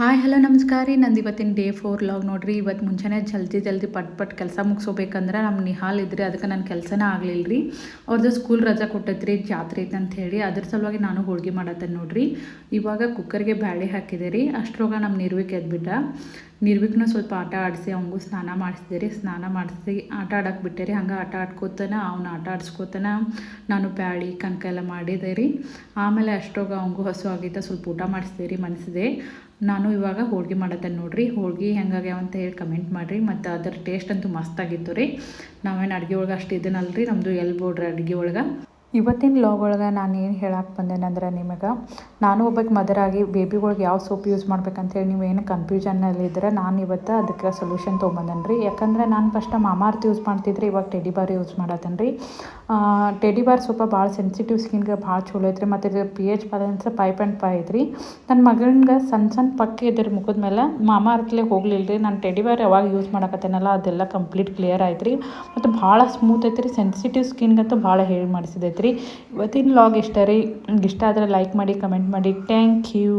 Hi hello ನಮಸ್ಕಾರ ರೀ. ನಂದು ಇವತ್ತಿನ ಡೇ 4 ಲಾಗ್ ನೋಡ್ರಿ. ಇವತ್ತು ಮುಂಚೆನೇ ಜಲ್ದಿ ಪಟ್ ಕೆಲಸ ಮುಗಿಸೋಬೇಕಂದ್ರೆ ನಮ್ಮ ನಿಹಾಲ್ ಇದ್ರಿ, ಅದಕ್ಕೆ ನನ್ನ ಕೆಲಸನೇ ಆಗಲಿಲ್ಲ ರೀ. ಅವ್ರದ್ದು ಸ್ಕೂಲ್ ರಜಾ ಕೊಟ್ಟೈತ್ರಿ, ಜಾತ್ರೆ ಐತೆ ಅಂತ ಹೇಳಿ ಅದ್ರ ಸಲುವಾಗಿ ನಾನು ಹೋಳ್ಗೆ ಮಾಡತ್ತೇನೆ ನೋಡ್ರಿ. ಇವಾಗ ಕುಕ್ಕರ್ಗೆ ಬ್ಯಾಳೆ ಹಾಕಿದೆ ರೀ. ಅಷ್ಟ್ರೊಳಗೆ ನಮ್ಮ ನಿರ್ವಿಕ್ ಎದ್ಬಿಟ್ಟ. ನಿರ್ವಿಕ್ನ ಸ್ವಲ್ಪ ಆಟ ಆಡಿಸಿ ಅವಂಗೂ ಸ್ನಾನ ಮಾಡಿಸಿದೆ ರೀ. ಸ್ನಾನ ಮಾಡಿಸಿ ಆಟ ಆಡಕ್ಕೆ ಬಿಟ್ಟೆ ರೀ. ಹಂಗೆ ಆಟ ಆಡ್ಕೋತಾನೆ ಅವ್ನು ಆಟ ಆಡಿಸ್ಕೋತಾನೆ ನಾನು ಬ್ಯಾಳೆ ಕನಕ ಎಲ್ಲ ಮಾಡಿದೆ ರೀ. ಆಮೇಲೆ ಅಷ್ಟ್ರೊಳಗೆ ಅವಂಗೂ ಹಸು ಆಗಿದ್ದ ಸ್ವಲ್ಪ ಊಟ ಮಾಡಿಸಿದೆ ರೀ, ಮನಸಿದೆ. ನಾನು ಇವಾಗ ಹೋಳ್ಗೆ ಮಾಡತ್ತೇನೆ ನೋಡ್ರಿ. ಹೋಳ್ಗೆ ಹೆಂಗಾಗ್ಯಾವ ಅಂತ ಹೇಳಿ ಕಮೆಂಟ್ ಮಾಡಿರಿ. ಮತ್ತು ಅದರ ಟೇಸ್ಟ್ ಅಂತೂ ಮಸ್ತಾಗಿತ್ತು ರೀ. ನಾವೇನು ಅಡುಗೆ ಒಳಗೆ ಅಷ್ಟು ಇದನ್ನಲ್ರಿ, ನಮ್ಮದು ಎಲ್ಬೋಡ್ರಿ ಅಡುಗೆ ಒಳಗೆ. ಇವತ್ತಿನ ಲಾಗ್ ಒಳಗೆ ನಾನು ಏನು ಹೇಳಕ್ಕೆ ಬಂದೇನಂದ್ರೆ, ನಿಮಗೆ ನಾನು ಒಬ್ಬಕ್ಕೆ ಮದರ್ ಆಗಿ ಬೇಬಿಗಳಿಗೆ ಯಾವ ಸೋಪ್ ಯೂಸ್ ಮಾಡ್ಬೇಕಂತೇಳಿ ನೀವು ಏನು ಕನ್ಫ್ಯೂಷನ್ನಲ್ಲಿದ್ದರೆ ನಾನು ಇವತ್ತು ಅದಕ್ಕೆ ಸೊಲ್ಯೂಷನ್ ತೊಗೊಂಬಂದೇನೆ ರೀ. ಯಾಕಂದರೆ ನಾನು ಫಸ್ಟ್ ಮಾಮಾರ್ತ್ ಯೂಸ್ ಮಾಡ್ತಿದ್ರಿ, ಇವಾಗ ಟೆಡಿ ಬಾರ್ ಯೂಸ್ ಮಾಡತ್ತೇನೆ ರೀ. ಟೆಡಿ ಬಾರ್ ಸ್ವಲ್ಪ ಭಾಳ ಸೆನ್ಸಿಟಿವ್ ಸ್ಕಿನ್ಗೆ ಭಾಳ ಚಲೋ ಐತ್ರಿ. ಮತ್ತು ಇದು pH ಬ್ಯಾಲೆನ್ಸ್ 5.5 ಐತ್ರಿ. ನನ್ನ ಮಗನಿಗೆ ಸಣ್ಣ ಪಕ್ಕ ಇದ್ರಿ ಮುಖದ ಮೇಲೆ, ಮಾಮಾರ್ತ್ಲೆ ಹೋಗಲಿಲ್ಲ ರೀ. ನಾನು ಟೆಡಿ ಬಾರ್ ಯಾವಾಗ ಯೂಸ್ ಮಾಡಕತ್ತೇನಲ್ಲ ಅದೆಲ್ಲ ಕಂಪ್ಲೀಟ್ ಕ್ಲಿಯರ್ ಆಯ್ತು ರೀ. ಮತ್ತು ಭಾಳ ಸ್ಮೂತ್ ಐತ್ರಿ. ಸೆನ್ಸಿಟಿವ್ ಸ್ಕಿನ್ಗಂತೂ ಭಾಳ ಹೇಳಿ ಮಾಡಿಸಿದೈತೆ ರೀ. ಇವತ್ತಿನ ಲಾಗ್ ಇಷ್ಟ ರೀ. ನಿಮ್ಗೆ ಇಷ್ಟ ಆದರೆ ಲೈಕ್ ಮಾಡಿ, ಕಮೆಂಟ್ ಮಾಡಿ. Thank you.